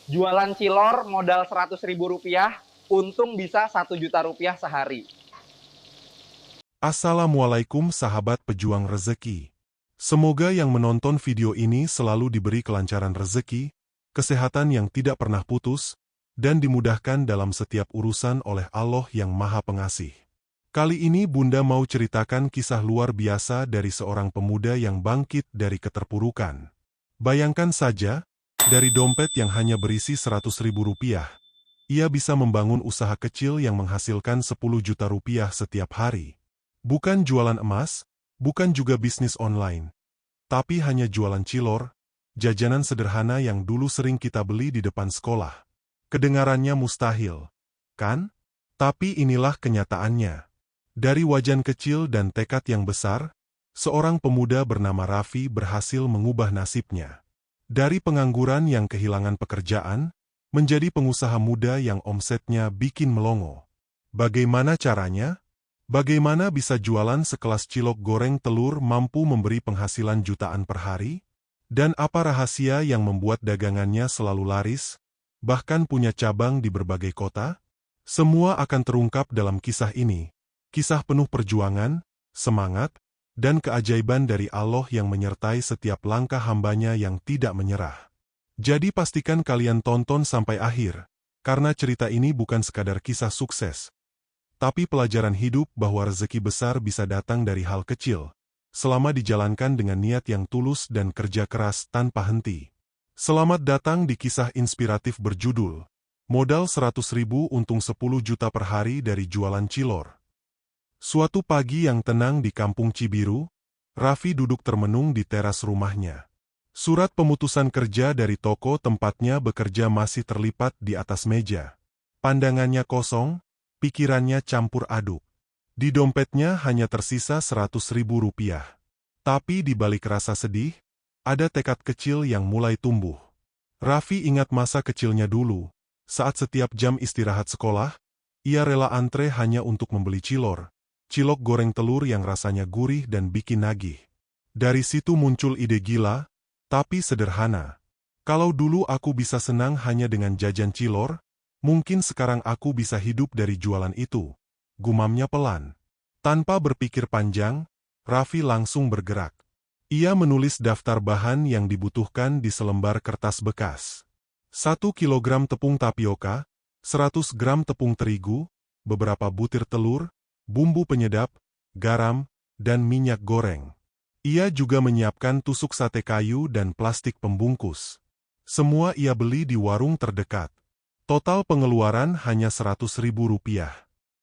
Jualan cilor modal Rp100.000, untung bisa Rp1.000.000 sehari. Assalamualaikum sahabat pejuang rezeki. Semoga yang menonton video ini selalu diberi kelancaran rezeki, kesehatan yang tidak pernah putus, dan dimudahkan dalam setiap urusan oleh Allah yang Maha Pengasih. Kali ini Bunda mau ceritakan kisah luar biasa dari seorang pemuda yang bangkit dari keterpurukan. Bayangkan saja, dari dompet yang hanya berisi Rp100.000, ia bisa membangun usaha kecil yang menghasilkan Rp10 juta setiap hari. Bukan jualan emas, bukan juga bisnis online, tapi hanya jualan cilor, jajanan sederhana yang dulu sering kita beli di depan sekolah. Kedengarannya mustahil, kan? Tapi inilah kenyataannya. Dari wajan kecil dan tekad yang besar, seorang pemuda bernama Raffi berhasil mengubah nasibnya. Dari pengangguran yang kehilangan pekerjaan, menjadi pengusaha muda yang omsetnya bikin melongo. Bagaimana caranya? Bagaimana bisa jualan sekelas cilok goreng telur mampu memberi penghasilan jutaan per hari? Dan apa rahasia yang membuat dagangannya selalu laris, bahkan punya cabang di berbagai kota? Semua akan terungkap dalam kisah ini. Kisah penuh perjuangan, semangat, dan keajaiban dari Allah yang menyertai setiap langkah hambanya yang tidak menyerah. Jadi pastikan kalian tonton sampai akhir, karena cerita ini bukan sekadar kisah sukses, tapi pelajaran hidup bahwa rezeki besar bisa datang dari hal kecil, selama dijalankan dengan niat yang tulus dan kerja keras tanpa henti. Selamat datang di kisah inspiratif berjudul, Modal 100.000 untung 10 juta per hari dari jualan cilor. Suatu pagi yang tenang di kampung Cibiru, Raffi duduk termenung di teras rumahnya. Surat pemutusan kerja dari toko tempatnya bekerja masih terlipat di atas meja. Pandangannya kosong, pikirannya campur aduk. Di dompetnya hanya tersisa Rp100.000. Tapi di balik rasa sedih, ada tekad kecil yang mulai tumbuh. Raffi ingat masa kecilnya dulu, saat setiap jam istirahat sekolah, ia rela antre hanya untuk membeli cilor, cilok goreng telur yang rasanya gurih dan bikin nagih. Dari situ muncul ide gila, tapi sederhana. Kalau dulu aku bisa senang hanya dengan jajan cilor, mungkin sekarang aku bisa hidup dari jualan itu. Gumamnya pelan. Tanpa berpikir panjang, Raffi langsung bergerak. Ia menulis daftar bahan yang dibutuhkan di selembar kertas bekas. 1 kilogram tepung tapioka, 100 gram tepung terigu, beberapa butir telur, bumbu penyedap, garam, dan minyak goreng. Ia juga menyiapkan tusuk sate kayu dan plastik pembungkus. Semua ia beli di warung terdekat. Total pengeluaran hanya Rp100.000.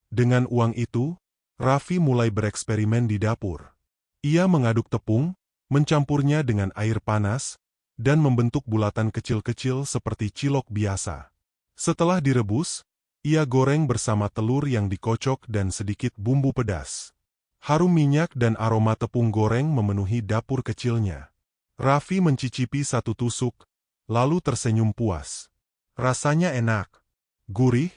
Dengan uang itu, Raffi mulai bereksperimen di dapur. Ia mengaduk tepung, mencampurnya dengan air panas, dan membentuk bulatan kecil-kecil seperti cilok biasa. Setelah direbus, ia goreng bersama telur yang dikocok dan sedikit bumbu pedas. Harum minyak dan aroma tepung goreng memenuhi dapur kecilnya. Raffi mencicipi satu tusuk, lalu tersenyum puas. Rasanya enak, gurih,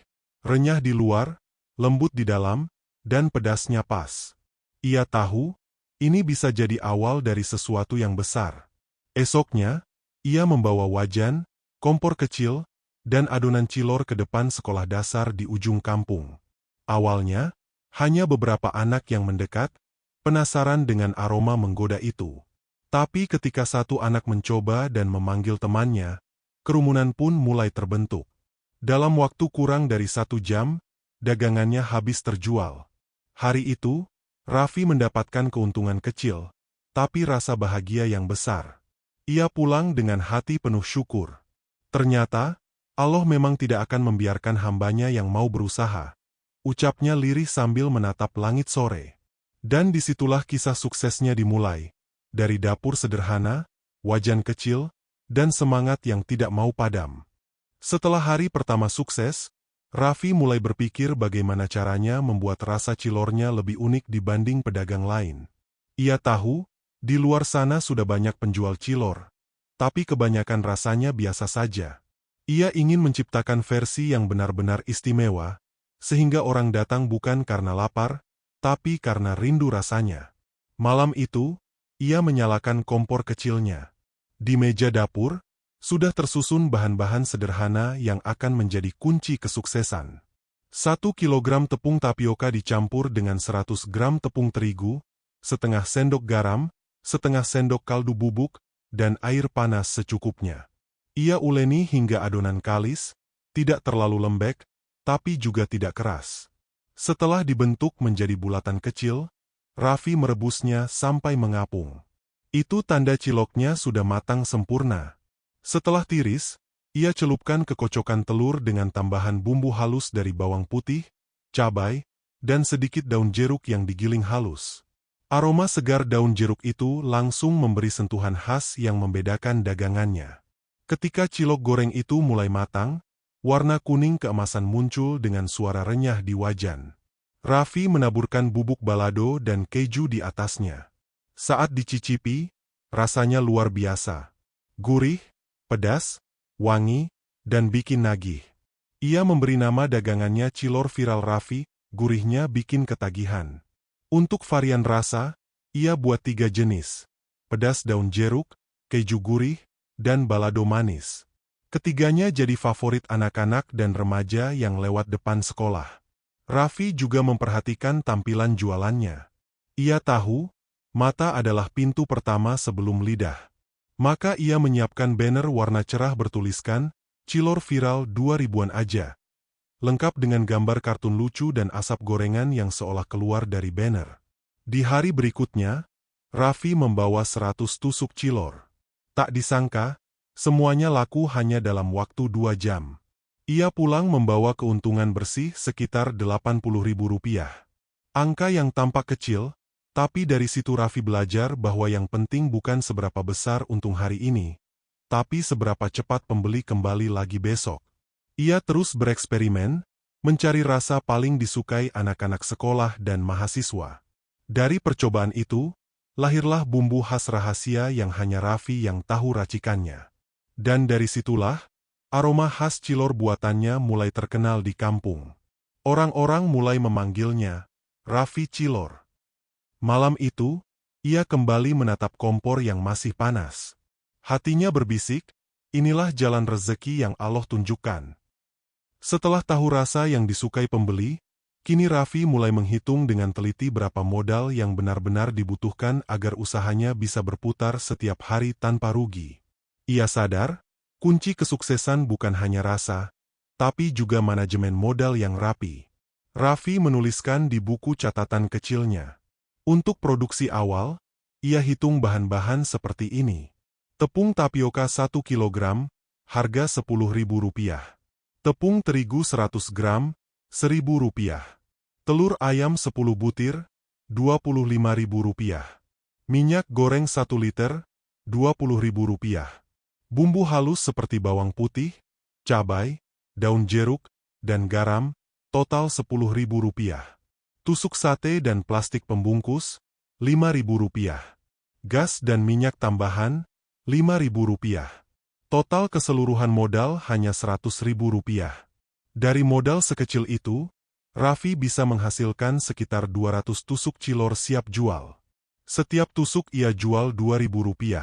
renyah di luar, lembut di dalam, dan pedasnya pas. Ia tahu, ini bisa jadi awal dari sesuatu yang besar. Esoknya, ia membawa wajan, kompor kecil, dan adonan cilor ke depan sekolah dasar di ujung kampung. Awalnya, hanya beberapa anak yang mendekat, penasaran dengan aroma menggoda itu. Tapi ketika satu anak mencoba dan memanggil temannya, kerumunan pun mulai terbentuk. Dalam waktu kurang dari 1 jam, dagangannya habis terjual. Hari itu, Raffi mendapatkan keuntungan kecil, tapi rasa bahagia yang besar. Ia pulang dengan hati penuh syukur. Ternyata, Allah memang tidak akan membiarkan hambanya yang mau berusaha. Ucapnya lirih sambil menatap langit sore. Dan disitulah kisah suksesnya dimulai. Dari dapur sederhana, wajan kecil, dan semangat yang tidak mau padam. Setelah hari pertama sukses, Raffi mulai berpikir bagaimana caranya membuat rasa cilornya lebih unik dibanding pedagang lain. Ia tahu, di luar sana sudah banyak penjual cilor, tapi kebanyakan rasanya biasa saja. Ia ingin menciptakan versi yang benar-benar istimewa, sehingga orang datang bukan karena lapar, tapi karena rindu rasanya. Malam itu, ia menyalakan kompor kecilnya. Di meja dapur, Sudah tersusun bahan-bahan sederhana yang akan menjadi kunci kesuksesan. 1 kilogram tepung tapioka dicampur dengan 100 gram tepung terigu, setengah sendok garam, setengah sendok kaldu bubuk, dan air panas secukupnya. Ia uleni hingga adonan kalis, tidak terlalu lembek, tapi juga tidak keras. Setelah dibentuk menjadi bulatan kecil, Raffi merebusnya sampai mengapung. Itu tanda ciloknya sudah matang sempurna. Setelah tiris, ia celupkan ke kocokan telur dengan tambahan bumbu halus dari bawang putih, cabai, dan sedikit daun jeruk yang digiling halus. Aroma segar daun jeruk itu langsung memberi sentuhan khas yang membedakan dagangannya. Ketika cilok goreng itu mulai matang, warna kuning keemasan muncul dengan suara renyah di wajan. Raffi menaburkan bubuk balado dan keju di atasnya. Saat dicicipi, rasanya luar biasa. Gurih, pedas, wangi, dan bikin nagih. Ia memberi nama dagangannya Cilor Viral Raffi, gurihnya bikin ketagihan. Untuk varian rasa, ia buat 3 jenis. Pedas daun jeruk, keju gurih, dan balado manis. Ketiganya jadi favorit anak-anak dan remaja yang lewat depan sekolah. Raffi juga memperhatikan tampilan jualannya. Ia tahu, mata adalah pintu pertama sebelum lidah. Maka ia menyiapkan banner warna cerah bertuliskan, Cilor Viral 2000-an aja. Lengkap dengan gambar kartun lucu dan asap gorengan yang seolah keluar dari banner. Di hari berikutnya, Raffi membawa 100 tusuk cilor. Tak disangka, semuanya laku hanya dalam waktu 2 jam. Ia pulang membawa keuntungan bersih sekitar Rp80.000. Angka yang tampak kecil, tapi dari situ Raffi belajar bahwa yang penting bukan seberapa besar untung hari ini, tapi seberapa cepat pembeli kembali lagi besok. Ia terus bereksperimen, mencari rasa paling disukai anak-anak sekolah dan mahasiswa. Dari percobaan itu, lahirlah bumbu khas rahasia yang hanya Raffi yang tahu racikannya. Dan dari situlah, aroma khas cilor buatannya mulai terkenal di kampung. Orang-orang mulai memanggilnya Raffi Cilor. Malam itu, ia kembali menatap kompor yang masih panas. Hatinya berbisik, inilah jalan rezeki yang Allah tunjukkan. Setelah tahu rasa yang disukai pembeli, kini Raffi mulai menghitung dengan teliti berapa modal yang benar-benar dibutuhkan agar usahanya bisa berputar setiap hari tanpa rugi. Ia sadar, kunci kesuksesan bukan hanya rasa, tapi juga manajemen modal yang rapi. Raffi menuliskan di buku catatan kecilnya. Untuk produksi awal, ia hitung bahan-bahan seperti ini. Tepung tapioka 1 kg, harga Rp10.000. Tepung terigu 100 gram, Rp1.000. Telur ayam 10 butir, Rp25.000. Minyak goreng 1 liter, Rp20.000. Bumbu halus seperti bawang putih, cabai, daun jeruk, dan garam, total Rp10.000. Tusuk sate dan plastik pembungkus, Rp5.000. Gas dan minyak tambahan, Rp5.000. Total keseluruhan modal hanya Rp100.000. Dari modal sekecil itu, Raffi bisa menghasilkan sekitar 200 tusuk cilor siap jual. Setiap tusuk ia jual Rp2.000.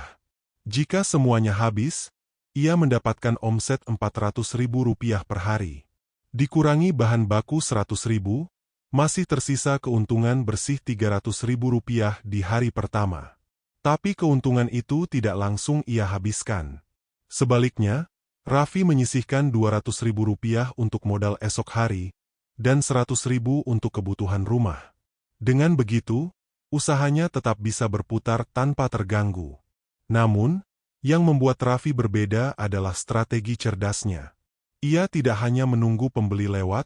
Jika semuanya habis, ia mendapatkan omset Rp400.000 per hari. Dikurangi bahan baku Rp100.000, masih tersisa keuntungan bersih Rp300.000 di hari pertama. Tapi keuntungan itu tidak langsung ia habiskan. Sebaliknya, Raffi menyisihkan Rp200.000 untuk modal esok hari, dan Rp100.000 untuk kebutuhan rumah. Dengan begitu, usahanya tetap bisa berputar tanpa terganggu. Namun, yang membuat Raffi berbeda adalah strategi cerdasnya. Ia tidak hanya menunggu pembeli lewat,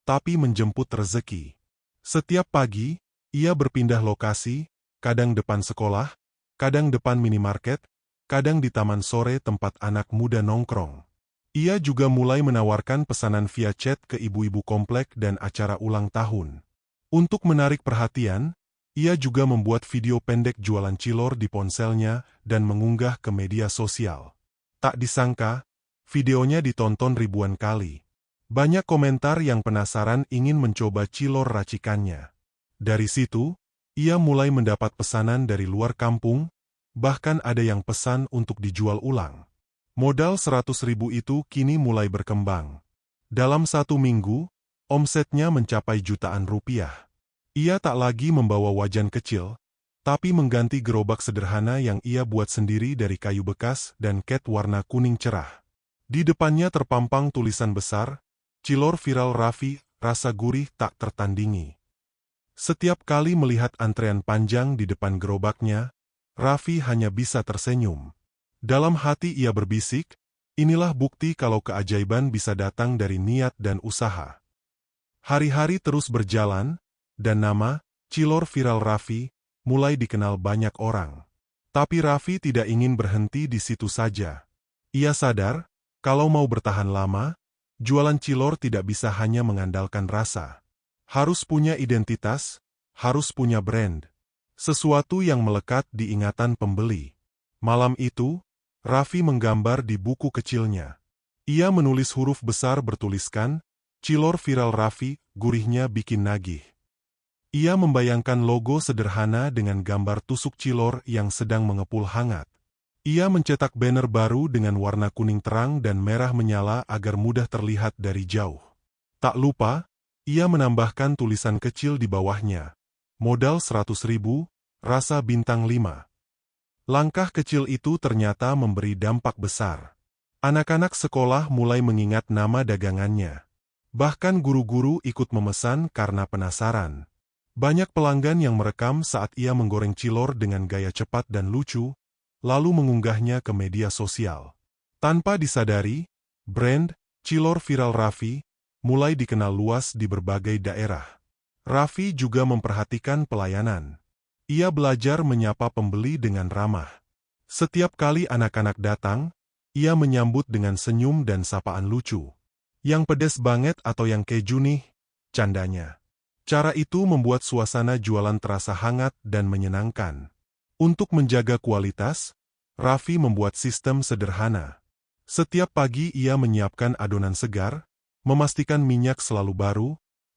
tapi menjemput rezeki. Setiap pagi, ia berpindah lokasi, kadang depan sekolah, kadang depan minimarket, kadang di taman sore tempat anak muda nongkrong. Ia juga mulai menawarkan pesanan via chat ke ibu-ibu komplek dan acara ulang tahun. Untuk menarik perhatian, ia juga membuat video pendek jualan cilor di ponselnya dan mengunggah ke media sosial. Tak disangka, videonya ditonton ribuan kali. Banyak komentar yang penasaran ingin mencoba cilor racikannya. Dari situ, ia mulai mendapat pesanan dari luar kampung, bahkan ada yang pesan untuk dijual ulang. Modal 100.000 itu kini mulai berkembang. Dalam 1 minggu, omsetnya mencapai jutaan rupiah. Ia tak lagi membawa wajan kecil, tapi mengganti gerobak sederhana yang ia buat sendiri dari kayu bekas dan cat warna kuning cerah. Di depannya terpampang tulisan besar, "Cilor Viral Raffi, rasa gurih tak tertandingi." Setiap kali melihat antrean panjang di depan gerobaknya, Raffi hanya bisa tersenyum. Dalam hati ia berbisik, inilah bukti kalau keajaiban bisa datang dari niat dan usaha. Hari-hari terus berjalan, dan nama Cilor Viral Raffi mulai dikenal banyak orang. Tapi Raffi tidak ingin berhenti di situ saja. Ia sadar, kalau mau bertahan lama, jualan cilor tidak bisa hanya mengandalkan rasa. Harus punya identitas, harus punya brand. Sesuatu yang melekat di ingatan pembeli. Malam itu, Raffi menggambar di buku kecilnya. Ia menulis huruf besar bertuliskan, "Cilor Viral Raffi, gurihnya bikin nagih." Ia membayangkan logo sederhana dengan gambar tusuk cilor yang sedang mengepul hangat. Ia mencetak banner baru dengan warna kuning terang dan merah menyala agar mudah terlihat dari jauh. Tak lupa, ia menambahkan tulisan kecil di bawahnya. Modal 100.000, rasa bintang 5. Langkah kecil itu ternyata memberi dampak besar. Anak-anak sekolah mulai mengingat nama dagangannya. Bahkan guru-guru ikut memesan karena penasaran. Banyak pelanggan yang merekam saat ia menggoreng cilor dengan gaya cepat dan lucu, lalu mengunggahnya ke media sosial. Tanpa disadari, brand Cilor Viral Raffi mulai dikenal luas di berbagai daerah. Raffi juga memperhatikan pelayanan. Ia belajar menyapa pembeli dengan ramah. Setiap kali anak-anak datang, ia menyambut dengan senyum dan sapaan lucu. "Yang pedes banget atau yang keju nih?" candanya. Cara itu membuat suasana jualan terasa hangat dan menyenangkan. Untuk menjaga kualitas, Raffi membuat sistem sederhana. Setiap pagi ia menyiapkan adonan segar, memastikan minyak selalu baru,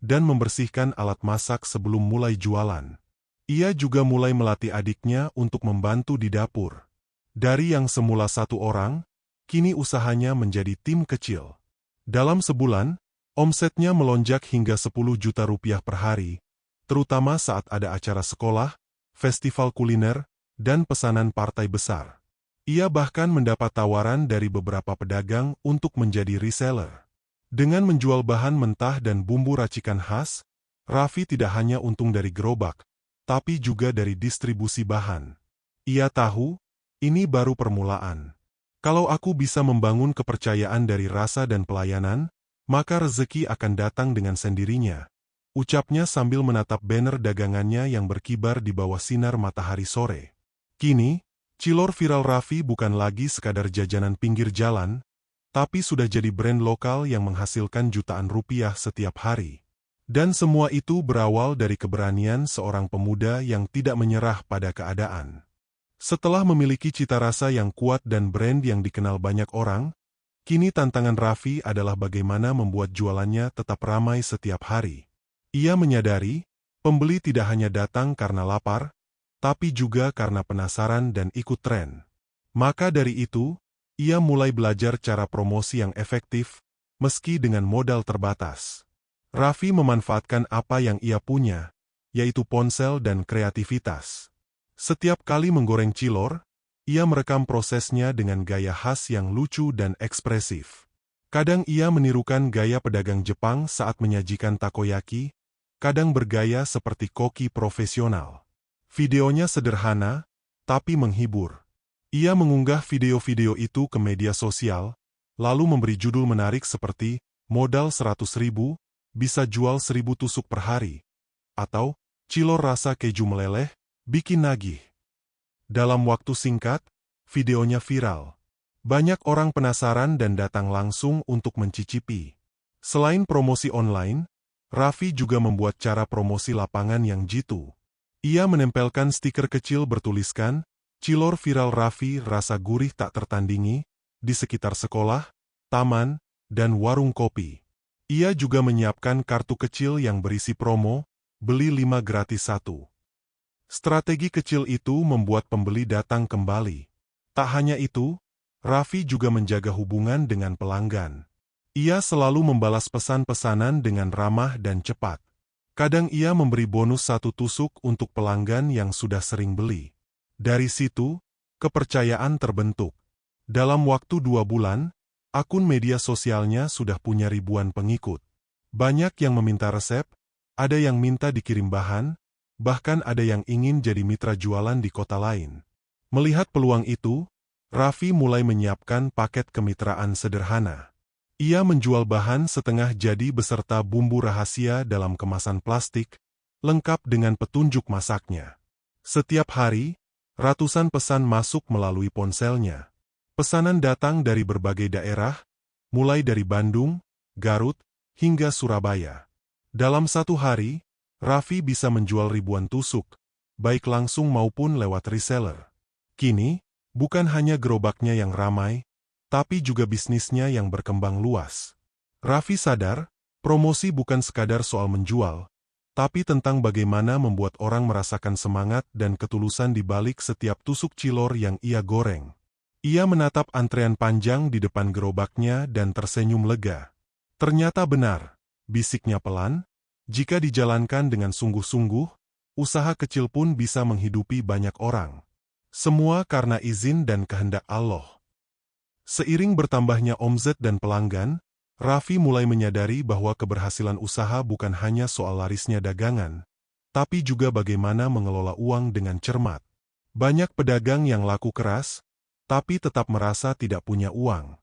dan membersihkan alat masak sebelum mulai jualan. Ia juga mulai melatih adiknya untuk membantu di dapur. Dari yang semula 1 orang, kini usahanya menjadi tim kecil. Dalam sebulan, omsetnya melonjak hingga 10 juta rupiah per hari, terutama saat ada acara sekolah, festival kuliner, dan pesanan partai besar. Ia bahkan mendapat tawaran dari beberapa pedagang untuk menjadi reseller. Dengan menjual bahan mentah dan bumbu racikan khas, Raffi tidak hanya untung dari gerobak, tapi juga dari distribusi bahan. Ia tahu, ini baru permulaan. Kalau aku bisa membangun kepercayaan dari rasa dan pelayanan, maka rezeki akan datang dengan sendirinya, ucapnya sambil menatap banner dagangannya yang berkibar di bawah sinar matahari sore. Kini, Cilor Viral Raffi bukan lagi sekadar jajanan pinggir jalan, tapi sudah jadi brand lokal yang menghasilkan jutaan rupiah setiap hari. Dan semua itu berawal dari keberanian seorang pemuda yang tidak menyerah pada keadaan. Setelah memiliki cita rasa yang kuat dan brand yang dikenal banyak orang, kini tantangan Raffi adalah bagaimana membuat jualannya tetap ramai setiap hari. Ia menyadari, pembeli tidak hanya datang karena lapar, tapi juga karena penasaran dan ikut tren. Maka dari itu, ia mulai belajar cara promosi yang efektif, meski dengan modal terbatas. Raffi memanfaatkan apa yang ia punya, yaitu ponsel dan kreativitas. Setiap kali menggoreng cilor, ia merekam prosesnya dengan gaya khas yang lucu dan ekspresif. Kadang ia menirukan gaya pedagang Jepang saat menyajikan takoyaki, kadang bergaya seperti koki profesional. Videonya sederhana, tapi menghibur. Ia mengunggah video-video itu ke media sosial, lalu memberi judul menarik seperti, "Modal 100.000, bisa jual 1.000 tusuk per hari." Atau, "Cilor rasa keju meleleh, bikin nagih." Dalam waktu singkat, videonya viral. Banyak orang penasaran dan datang langsung untuk mencicipi. Selain promosi online, Raffi juga membuat cara promosi lapangan yang jitu. Ia menempelkan stiker kecil bertuliskan, "Cilor Viral Raffi, rasa gurih tak tertandingi," di sekitar sekolah, taman, dan warung kopi. Ia juga menyiapkan kartu kecil yang berisi promo, beli 5 gratis 1. Strategi kecil itu membuat pembeli datang kembali. Tak hanya itu, Raffi juga menjaga hubungan dengan pelanggan. Ia selalu membalas pesan-pesanan dengan ramah dan cepat. Kadang ia memberi bonus 1 tusuk untuk pelanggan yang sudah sering beli. Dari situ, kepercayaan terbentuk. Dalam waktu 2 bulan, akun media sosialnya sudah punya ribuan pengikut. Banyak yang meminta resep, ada yang minta dikirim bahan, bahkan ada yang ingin jadi mitra jualan di kota lain. Melihat peluang itu, Raffi mulai menyiapkan paket kemitraan sederhana. Ia menjual bahan setengah jadi beserta bumbu rahasia dalam kemasan plastik, lengkap dengan petunjuk masaknya. Setiap hari, ratusan pesan masuk melalui ponselnya. Pesanan datang dari berbagai daerah, mulai dari Bandung, Garut, hingga Surabaya. Dalam 1 hari, Raffi bisa menjual ribuan tusuk, baik langsung maupun lewat reseller. Kini, bukan hanya gerobaknya yang ramai, tapi juga bisnisnya yang berkembang luas. Raffi sadar, promosi bukan sekadar soal menjual, tapi tentang bagaimana membuat orang merasakan semangat dan ketulusan di balik setiap tusuk cilor yang ia goreng. Ia menatap antrean panjang di depan gerobaknya dan tersenyum lega. Ternyata benar, bisiknya pelan, jika dijalankan dengan sungguh-sungguh, usaha kecil pun bisa menghidupi banyak orang. Semua karena izin dan kehendak Allah. Seiring bertambahnya omzet dan pelanggan, Raffi mulai menyadari bahwa keberhasilan usaha bukan hanya soal larisnya dagangan, tapi juga bagaimana mengelola uang dengan cermat. Banyak pedagang yang laku keras, tapi tetap merasa tidak punya uang.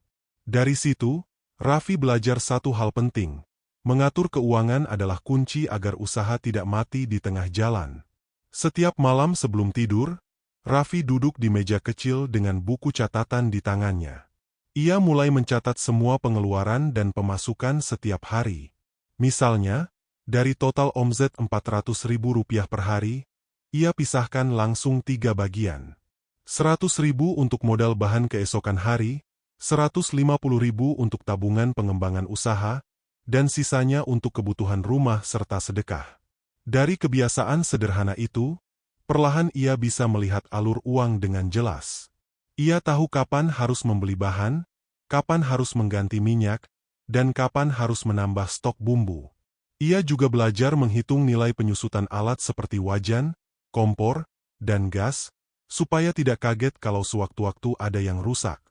Dari situ, Raffi belajar satu hal penting. Mengatur keuangan adalah kunci agar usaha tidak mati di tengah jalan. Setiap malam sebelum tidur, Raffi duduk di meja kecil dengan buku catatan di tangannya. Ia mulai mencatat semua pengeluaran dan pemasukan setiap hari. Misalnya, dari total omzet Rp400.000 per hari, ia pisahkan langsung 3 bagian. Rp100.000 untuk modal bahan keesokan hari, Rp150.000 untuk tabungan pengembangan usaha, dan sisanya untuk kebutuhan rumah serta sedekah. Dari kebiasaan sederhana itu, perlahan ia bisa melihat alur uang dengan jelas. Ia tahu kapan harus membeli bahan, kapan harus mengganti minyak, dan kapan harus menambah stok bumbu. Ia juga belajar menghitung nilai penyusutan alat seperti wajan, kompor, dan gas, supaya tidak kaget kalau sewaktu-waktu ada yang rusak.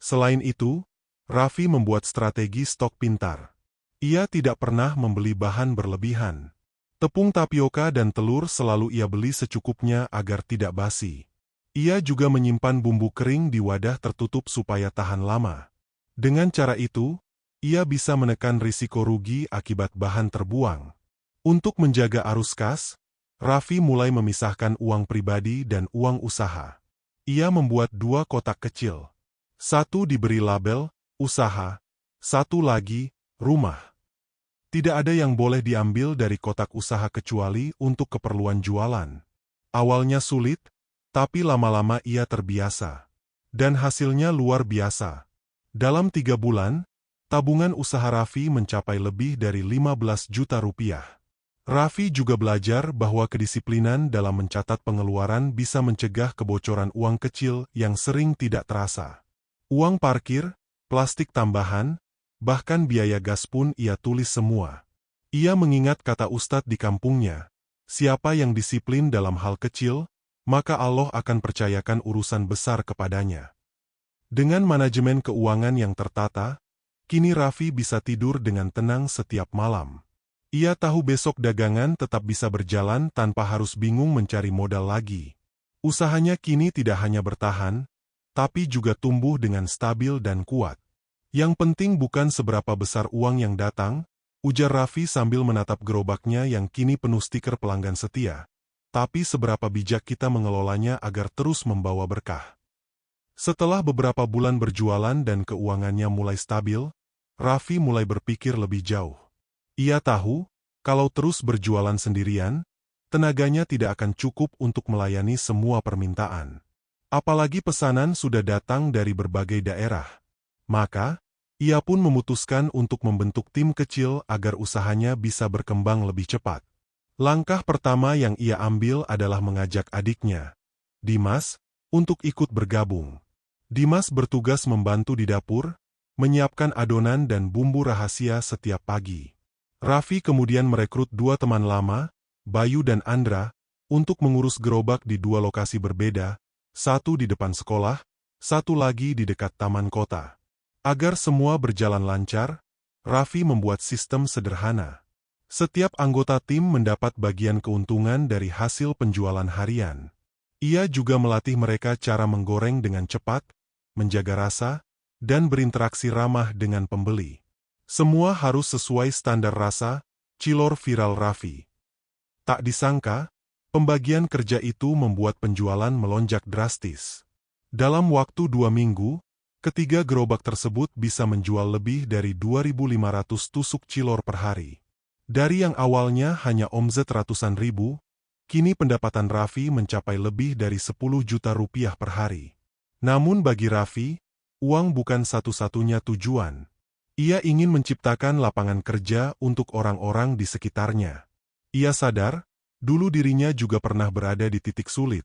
Selain itu, Raffi membuat strategi stok pintar. Ia tidak pernah membeli bahan berlebihan. Tepung tapioka dan telur selalu ia beli secukupnya agar tidak basi. Ia juga menyimpan bumbu kering di wadah tertutup supaya tahan lama. Dengan cara itu, ia bisa menekan risiko rugi akibat bahan terbuang. Untuk menjaga arus kas, Raffi mulai memisahkan uang pribadi dan uang usaha. Ia membuat 2 kotak kecil. 1 diberi label, usaha, 1 lagi, rumah. Tidak ada yang boleh diambil dari kotak usaha kecuali untuk keperluan jualan. Awalnya sulit, tapi lama-lama ia terbiasa. Dan hasilnya luar biasa. Dalam 3 bulan, tabungan usaha Raffi mencapai lebih dari Rp15 juta. Raffi juga belajar bahwa kedisiplinan dalam mencatat pengeluaran bisa mencegah kebocoran uang kecil yang sering tidak terasa. Uang parkir, plastik tambahan, bahkan biaya gas pun ia tulis semua. Ia mengingat kata ustadz di kampungnya, siapa yang disiplin dalam hal kecil, maka Allah akan percayakan urusan besar kepadanya. Dengan manajemen keuangan yang tertata, kini Raffi bisa tidur dengan tenang setiap malam. Ia tahu besok dagangan tetap bisa berjalan tanpa harus bingung mencari modal lagi. Usahanya kini tidak hanya bertahan, tapi juga tumbuh dengan stabil dan kuat. Yang penting bukan seberapa besar uang yang datang, ujar Raffi sambil menatap gerobaknya yang kini penuh stiker pelanggan setia, tapi seberapa bijak kita mengelolanya agar terus membawa berkah. Setelah beberapa bulan berjualan dan keuangannya mulai stabil, Raffi mulai berpikir lebih jauh. Ia tahu, kalau terus berjualan sendirian, tenaganya tidak akan cukup untuk melayani semua permintaan. Apalagi pesanan sudah datang dari berbagai daerah. Maka, ia pun memutuskan untuk membentuk tim kecil agar usahanya bisa berkembang lebih cepat. Langkah pertama yang ia ambil adalah mengajak adiknya, Dimas, untuk ikut bergabung. Dimas bertugas membantu di dapur, menyiapkan adonan dan bumbu rahasia setiap pagi. Raffi kemudian merekrut 2 teman lama, Bayu dan Andra, untuk mengurus gerobak di 2 lokasi berbeda, satu di depan sekolah, satu lagi di dekat taman kota. Agar semua berjalan lancar, Raffi membuat sistem sederhana. Setiap anggota tim mendapat bagian keuntungan dari hasil penjualan harian. Ia juga melatih mereka cara menggoreng dengan cepat, menjaga rasa, dan berinteraksi ramah dengan pembeli. Semua harus sesuai standar rasa, cilor viral Raffi. Tak disangka, pembagian kerja itu membuat penjualan melonjak drastis. Dalam waktu 2 minggu, ketiga gerobak tersebut bisa menjual lebih dari 2.500 tusuk cilor per hari. Dari yang awalnya hanya omzet ratusan ribu, kini pendapatan Raffi mencapai lebih dari 10 juta rupiah per hari. Namun bagi Raffi, uang bukan satu-satunya tujuan. Ia ingin menciptakan lapangan kerja untuk orang-orang di sekitarnya. Ia sadar, dulu dirinya juga pernah berada di titik sulit,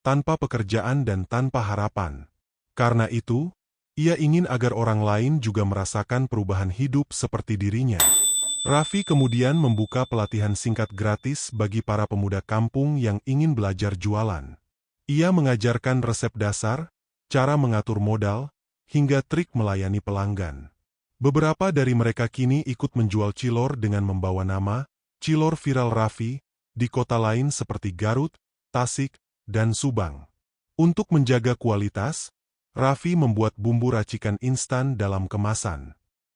tanpa pekerjaan dan tanpa harapan. Karena itu, ia ingin agar orang lain juga merasakan perubahan hidup seperti dirinya. Raffi kemudian membuka pelatihan singkat gratis bagi para pemuda kampung yang ingin belajar jualan. Ia mengajarkan resep dasar, cara mengatur modal, hingga trik melayani pelanggan. Beberapa dari mereka kini ikut menjual cilor dengan membawa nama Cilor Viral Raffi di kota lain seperti Garut, Tasik, dan Subang. Untuk menjaga kualitas, Raffi membuat bumbu racikan instan dalam kemasan.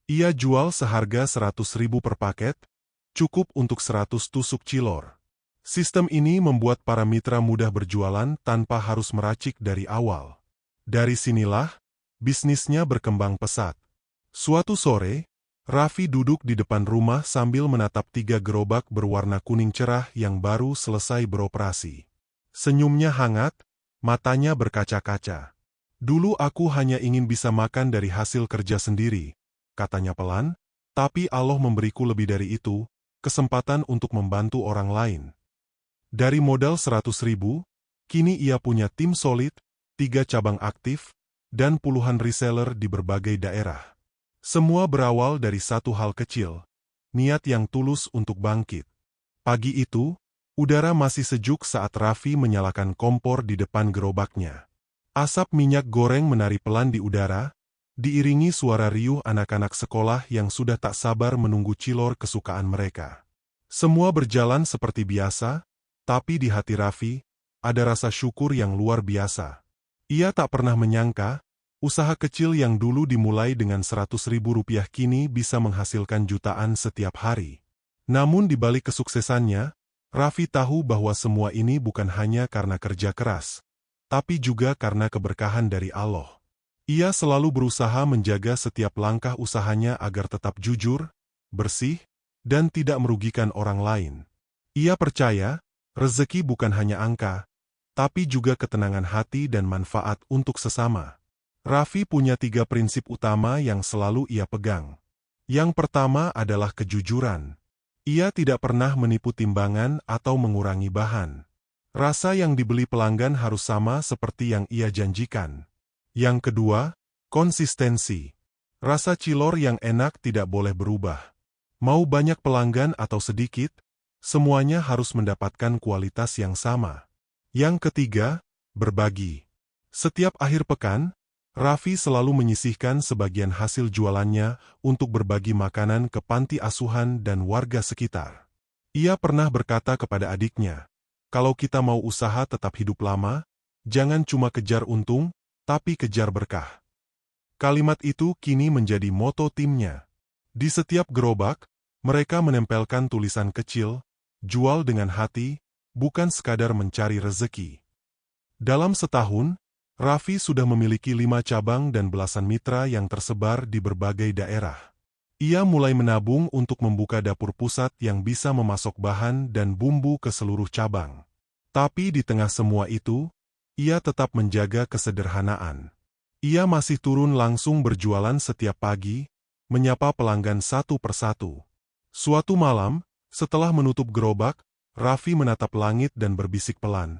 Ia jual seharga 100.000 per paket, cukup untuk 100 tusuk cilor. Sistem ini membuat para mitra mudah berjualan tanpa harus meracik dari awal. Dari sinilah, bisnisnya berkembang pesat. Suatu sore, Raffi duduk di depan rumah sambil menatap 3 gerobak berwarna kuning cerah yang baru selesai beroperasi. Senyumnya hangat, matanya berkaca-kaca. Dulu aku hanya ingin bisa makan dari hasil kerja sendiri, katanya pelan, tapi Allah memberiku lebih dari itu, kesempatan untuk membantu orang lain. Dari modal 100.000, kini ia punya tim solid, 3 cabang aktif, dan puluhan reseller di berbagai daerah. Semua berawal dari satu hal kecil, niat yang tulus untuk bangkit. Pagi itu, udara masih sejuk saat Raffi menyalakan kompor di depan gerobaknya. Asap minyak goreng menari pelan di udara, diiringi suara riuh anak-anak sekolah yang sudah tak sabar menunggu cilor kesukaan mereka. Semua berjalan seperti biasa, tapi di hati Raffi, ada rasa syukur yang luar biasa. Ia tak pernah menyangka, usaha kecil yang dulu dimulai dengan 100.000 rupiah kini bisa menghasilkan jutaan setiap hari. Namun di balik kesuksesannya, Raffi tahu bahwa semua ini bukan hanya karena kerja keras, tapi juga karena keberkahan dari Allah. Ia selalu berusaha menjaga setiap langkah usahanya agar tetap jujur, bersih, dan tidak merugikan orang lain. Ia percaya, rezeki bukan hanya angka, tapi juga ketenangan hati dan manfaat untuk sesama. Raffi punya 3 prinsip utama yang selalu ia pegang. Yang pertama adalah kejujuran. Ia tidak pernah menipu timbangan atau mengurangi bahan. Rasa yang dibeli pelanggan harus sama seperti yang ia janjikan. Yang kedua, konsistensi. Rasa cilor yang enak tidak boleh berubah. Mau banyak pelanggan atau sedikit, semuanya harus mendapatkan kualitas yang sama. Yang ketiga, berbagi. Setiap akhir pekan, Raffi selalu menyisihkan sebagian hasil jualannya untuk berbagi makanan ke panti asuhan dan warga sekitar. Ia pernah berkata kepada adiknya, "Kalau kita mau usaha tetap hidup lama, jangan cuma kejar untung, tapi kejar berkah." Kalimat itu kini menjadi moto timnya. Di setiap gerobak, mereka menempelkan tulisan kecil, "Jual dengan hati, bukan sekadar mencari rezeki." Dalam setahun, Raffi sudah memiliki 5 cabang dan belasan mitra yang tersebar di berbagai daerah. Ia mulai menabung untuk membuka dapur pusat yang bisa memasok bahan dan bumbu ke seluruh cabang. Tapi di tengah semua itu, ia tetap menjaga kesederhanaan. Ia masih turun langsung berjualan setiap pagi, menyapa pelanggan satu persatu. Suatu malam, setelah menutup gerobak, Raffi menatap langit dan berbisik pelan,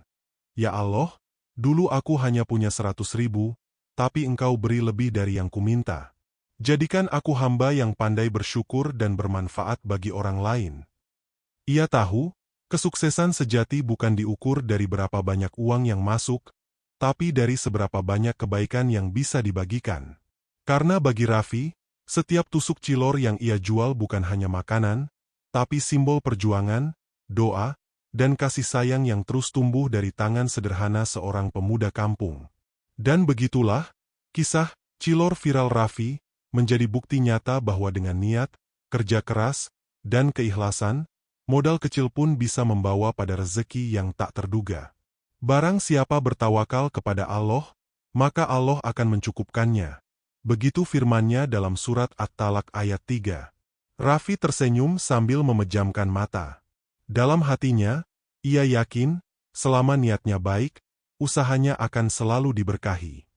"Ya Allah, dulu aku hanya punya 100.000, tapi engkau beri lebih dari yang kuminta. Jadikan aku hamba yang pandai bersyukur dan bermanfaat bagi orang lain. Ia tahu, kesuksesan sejati bukan diukur dari berapa banyak uang yang masuk, tapi dari seberapa banyak kebaikan yang bisa dibagikan. Karena bagi Raffi, setiap tusuk cilor yang ia jual bukan hanya makanan, tapi simbol perjuangan, doa, dan kasih sayang yang terus tumbuh dari tangan sederhana seorang pemuda kampung. Dan begitulah, kisah cilor viral Raffi menjadi bukti nyata bahwa dengan niat, kerja keras, dan keikhlasan, modal kecil pun bisa membawa pada rezeki yang tak terduga. Barang siapa bertawakal kepada Allah, maka Allah akan mencukupkannya. Begitu firman-Nya dalam surat At-Talaq ayat 3. Raffi tersenyum sambil memejamkan mata. Dalam hatinya, ia yakin, selama niatnya baik, usahanya akan selalu diberkahi.